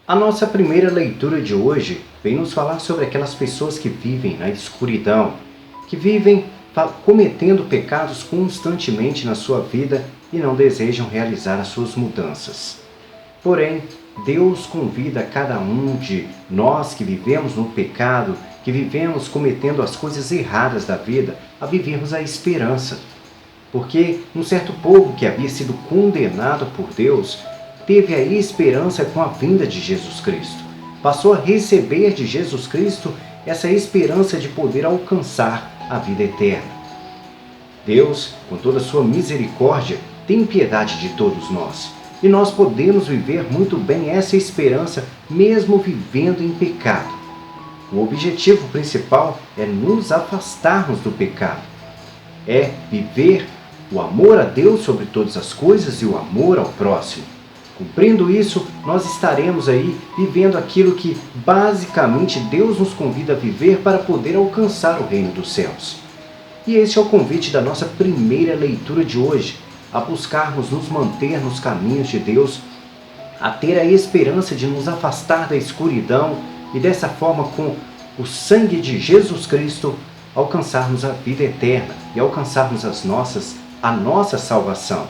A nossa primeira leitura de hoje vem nos falar sobre aquelas pessoas que vivem na escuridão, que vivem cometendo pecados constantemente na sua vida e não desejam realizar as suas mudanças. Porém, Deus convida cada um de nós que vivemos no pecado, que vivemos cometendo as coisas erradas da vida, a vivermos a esperança. Porque um certo povo que havia sido condenado por Deus teve a esperança com a vinda de Jesus Cristo. Passou a receber de Jesus Cristo essa esperança de poder alcançar a vida eterna. Deus, com toda a sua misericórdia, tem piedade de todos nós. E nós podemos viver muito bem essa esperança mesmo vivendo em pecado. O objetivo principal é nos afastarmos do pecado. É viver o amor a Deus sobre todas as coisas e o amor ao próximo. Cumprindo isso, nós estaremos aí vivendo aquilo que basicamente Deus nos convida a viver para poder alcançar o reino dos céus. E esse é o convite da nossa primeira leitura de hoje, a buscarmos nos manter nos caminhos de Deus, a ter a esperança de nos afastar da escuridão e dessa forma, com o sangue de Jesus Cristo, alcançarmos a vida eterna e alcançarmos a nossa salvação.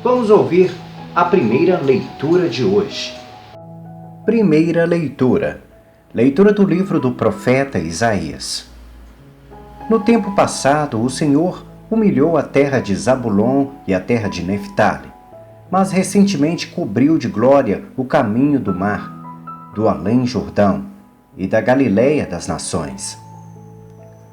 Vamos ouvir a primeira leitura de hoje. Primeira leitura. Leitura do livro do profeta Isaías. No tempo passado, o Senhor humilhou a terra de Zabulon e a terra de Neftali, mas recentemente cobriu de glória o caminho do mar, do além-Jordão e da Galileia das nações.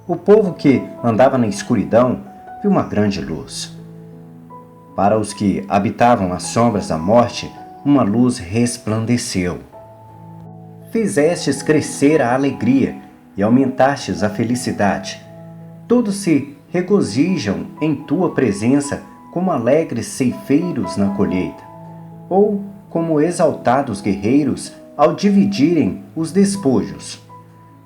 O povo que andava na escuridão viu uma grande luz. Para os que habitavam as sombras da morte, uma luz resplandeceu. Fizestes crescer a alegria e aumentastes a felicidade. Todos se regozijam em tua presença como alegres ceifeiros na colheita, ou como exaltados guerreiros ao dividirem os despojos.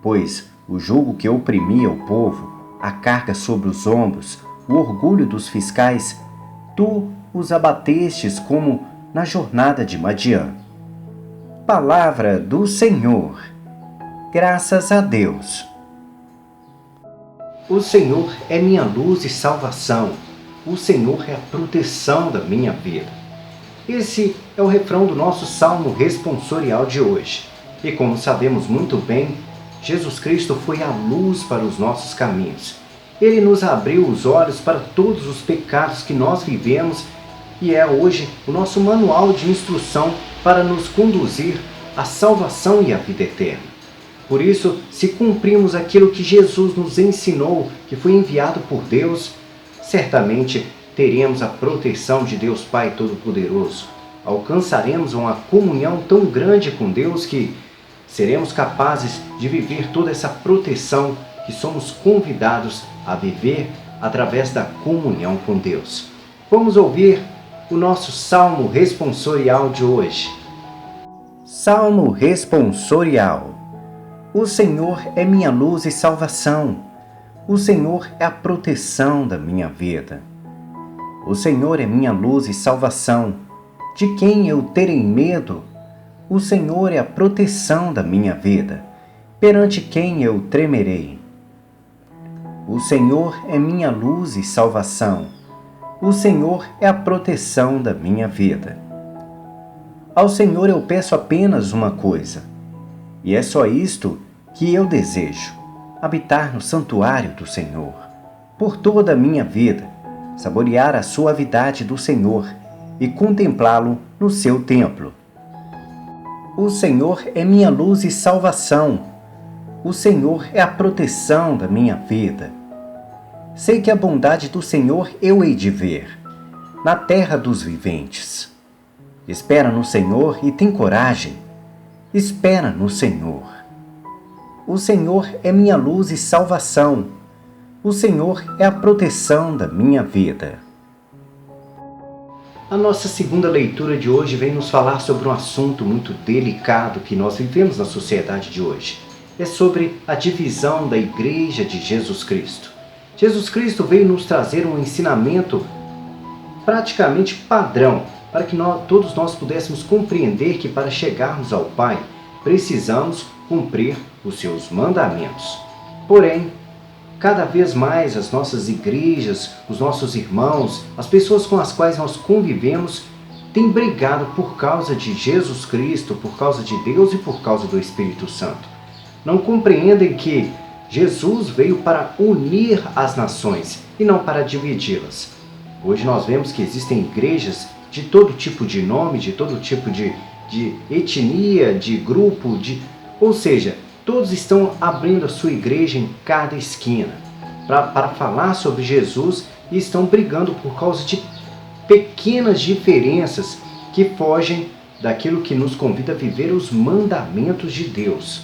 Pois o jugo que oprimia o povo, a carga sobre os ombros, o orgulho dos fiscais, tu os abatestes como na jornada de Madiã. Palavra do Senhor. Graças a Deus. O Senhor é minha luz e salvação. O Senhor é a proteção da minha vida. Esse é o refrão do nosso salmo responsorial de hoje. E como sabemos muito bem, Jesus Cristo foi a luz para os nossos caminhos. Ele nos abriu os olhos para todos os pecados que nós vivemos e é hoje o nosso manual de instrução para nos conduzir à salvação e à vida eterna. Por isso, se cumprirmos aquilo que Jesus nos ensinou, que foi enviado por Deus, certamente teremos a proteção de Deus Pai Todo-Poderoso. Alcançaremos uma comunhão tão grande com Deus que seremos capazes de viver toda essa proteção que somos convidados a viver através da comunhão com Deus. Vamos ouvir o nosso Salmo responsorial de hoje. Salmo responsorial. O Senhor é minha luz e salvação. O Senhor é a proteção da minha vida. O Senhor é minha luz e salvação. De quem eu terei medo? O Senhor é a proteção da minha vida. Perante quem eu tremerei? O Senhor é minha luz e salvação. O Senhor é a proteção da minha vida. Ao Senhor eu peço apenas uma coisa, e é só isto que eu desejo: habitar no santuário do Senhor, por toda a minha vida, saborear a suavidade do Senhor e contemplá-lo no seu templo. O Senhor é minha luz e salvação. O Senhor é a proteção da minha vida. Sei que a bondade do Senhor eu hei de ver, na terra dos viventes. Espera no Senhor e tem coragem. Espera no Senhor. O Senhor é minha luz e salvação. O Senhor é a proteção da minha vida. A nossa segunda leitura de hoje vem nos falar sobre um assunto muito delicado que nós vivemos na sociedade de hoje. É sobre a divisão da Igreja de Jesus Cristo. Jesus Cristo veio nos trazer um ensinamento praticamente padrão para que todos nós pudéssemos compreender que para chegarmos ao Pai, precisamos cumprir os seus mandamentos. Porém, cada vez mais as nossas igrejas, os nossos irmãos, as pessoas com as quais nós convivemos, têm brigado por causa de Jesus Cristo, por causa de Deus e por causa do Espírito Santo. Não compreendem que Jesus veio para unir as nações e não para dividi-las. Hoje nós vemos que existem igrejas de todo tipo de nome, de todo tipo de etnia, de grupo, ou seja, todos estão abrindo a sua igreja em cada esquina para falar sobre Jesus e estão brigando por causa de pequenas diferenças que fogem daquilo que nos convida a viver os mandamentos de Deus.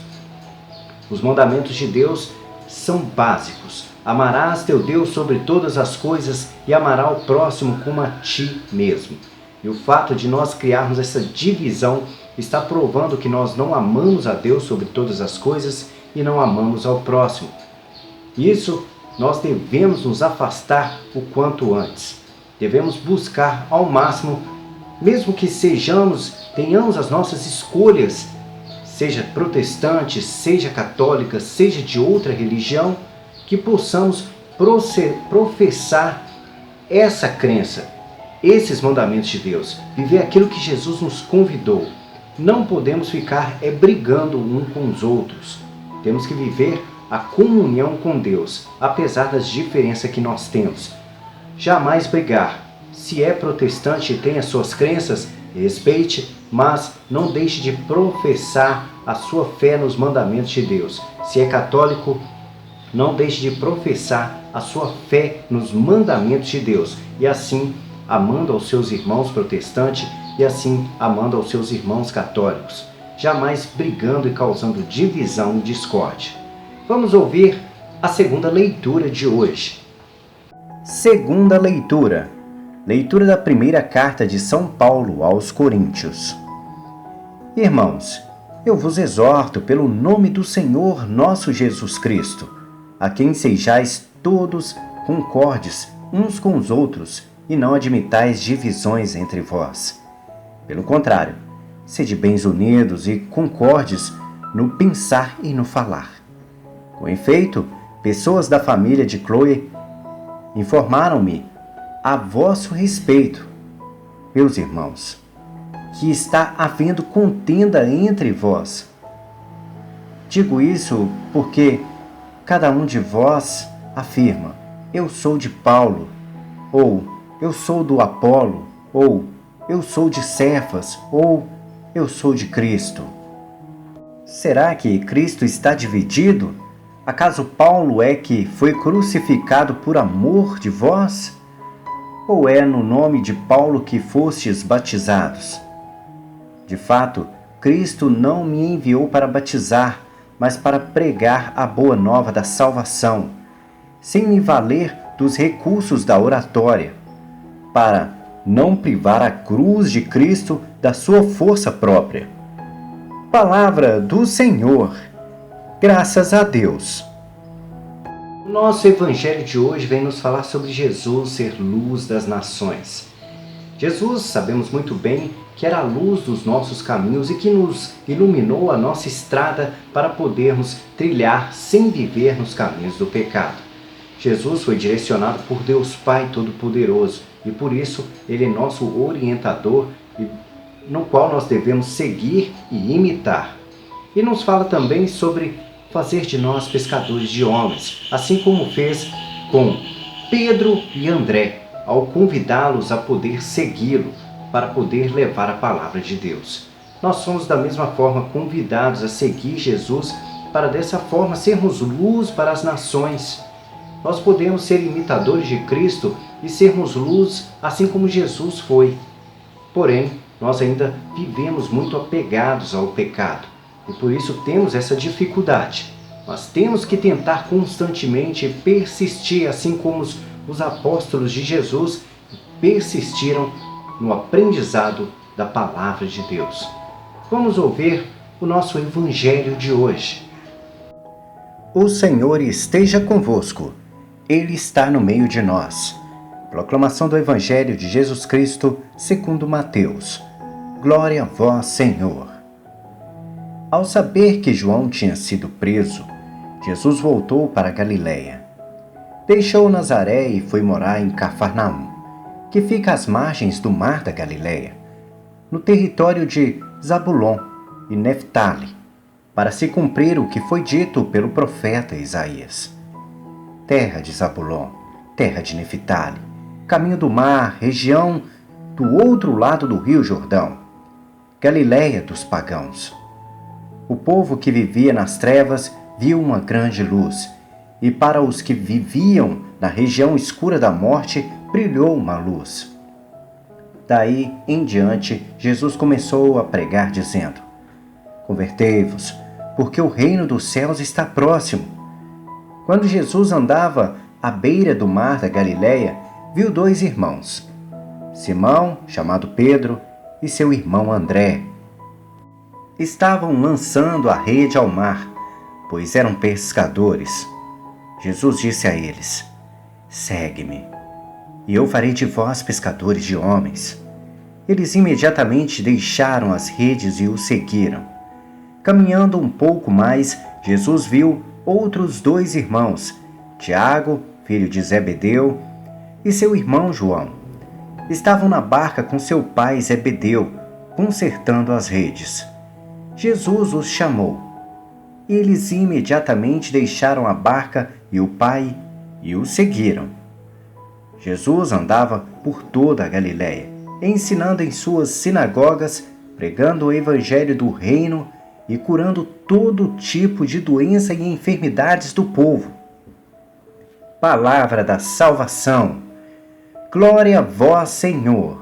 Os mandamentos de Deus são básicos. Amarás teu Deus sobre todas as coisas e amará o próximo como a ti mesmo. E o fato de nós criarmos essa divisão está provando que nós não amamos a Deus sobre todas as coisas e não amamos ao próximo. Isso nós devemos nos afastar o quanto antes. Devemos buscar ao máximo, mesmo que tenhamos as nossas escolhas, seja protestante, seja católica, seja de outra religião, que possamos professar essa crença, esses mandamentos de Deus, viver aquilo que Jesus nos convidou. Não podemos ficar brigando um com os outros. Temos que viver a comunhão com Deus, apesar das diferenças que nós temos. Jamais brigar. Se é protestante e tem as suas crenças, respeite, mas não deixe de professar a sua fé nos mandamentos de Deus. Se é católico, não deixe de professar a sua fé nos mandamentos de Deus. E assim, amando aos seus irmãos protestantes e assim amando aos seus irmãos católicos. Jamais brigando e causando divisão e discórdia. Vamos ouvir a segunda leitura de hoje. Segunda leitura. Leitura da primeira carta de São Paulo aos Coríntios. Irmãos, eu vos exorto pelo nome do Senhor nosso Jesus Cristo, a quem sejais todos concordes uns com os outros e não admitais divisões entre vós. Pelo contrário, sede bens unidos e concordes no pensar e no falar. Com efeito, pessoas da família de Cloé informaram-me a vosso respeito, meus irmãos, que está havendo contenda entre vós. Digo isso porque cada um de vós afirma: eu sou de Paulo, ou eu sou do Apolo, ou eu sou de Cefas, ou eu sou de Cristo. Será que Cristo está dividido? Acaso Paulo é que foi crucificado por amor de vós? Ou é no nome de Paulo que fostes batizados? De fato, Cristo não me enviou para batizar, mas para pregar a boa nova da salvação, sem me valer dos recursos da oratória, para não privar a cruz de Cristo da sua força própria. Palavra do Senhor. Graças a Deus. O nosso evangelho de hoje vem nos falar sobre Jesus ser luz das nações. Jesus, sabemos muito bem, que era a luz dos nossos caminhos e que nos iluminou a nossa estrada para podermos trilhar sem viver nos caminhos do pecado. Jesus foi direcionado por Deus Pai Todo-Poderoso e por isso Ele é nosso orientador, no qual nós devemos seguir e imitar. E nos fala também sobre fazer de nós pescadores de homens, assim como fez com Pedro e André, ao convidá-los a poder segui-lo, para poder levar a palavra de Deus. Nós somos da mesma forma convidados a seguir Jesus, para dessa forma sermos luz para as nações. Nós podemos ser imitadores de Cristo e sermos luz assim como Jesus foi. Porém, nós ainda vivemos muito apegados ao pecado. E por isso temos essa dificuldade. Mas temos que tentar constantemente persistir, assim como os apóstolos de Jesus persistiram no aprendizado da palavra de Deus. Vamos ouvir o nosso evangelho de hoje. O Senhor esteja convosco. Ele está no meio de nós. Proclamação do Evangelho de Jesus Cristo segundo Mateus. Glória a vós, Senhor. Ao saber que João tinha sido preso, Jesus voltou para a Galiléia. Deixou Nazaré e foi morar em Cafarnaum, que fica às margens do mar da Galiléia, no território de Zabulon e Neftali, para se cumprir o que foi dito pelo profeta Isaías. Terra de Zabulon, terra de Neftali, caminho do mar, região do outro lado do rio Jordão, Galiléia dos pagãos. O povo que vivia nas trevas viu uma grande luz, e para os que viviam na região escura da morte brilhou uma luz. Daí em diante, Jesus começou a pregar dizendo: Convertei-vos, porque o reino dos céus está próximo. Quando Jesus andava à beira do mar da Galiléia, viu dois irmãos, Simão, chamado Pedro, e seu irmão André. Estavam lançando a rede ao mar, pois eram pescadores. Jesus disse a eles: Segue-me, e eu farei de vós pescadores de homens. Eles imediatamente deixaram as redes e o seguiram. Caminhando um pouco mais, Jesus viu outros dois irmãos, Tiago, filho de Zebedeu, e seu irmão João. Estavam na barca com seu pai Zebedeu, consertando as redes. Jesus os chamou. Eles imediatamente deixaram a barca e o pai e o seguiram. Jesus andava por toda a Galiléia, ensinando em suas sinagogas, pregando o evangelho do reino e curando todo tipo de doença e enfermidades do povo. Palavra da salvação. Glória a vós, Senhor.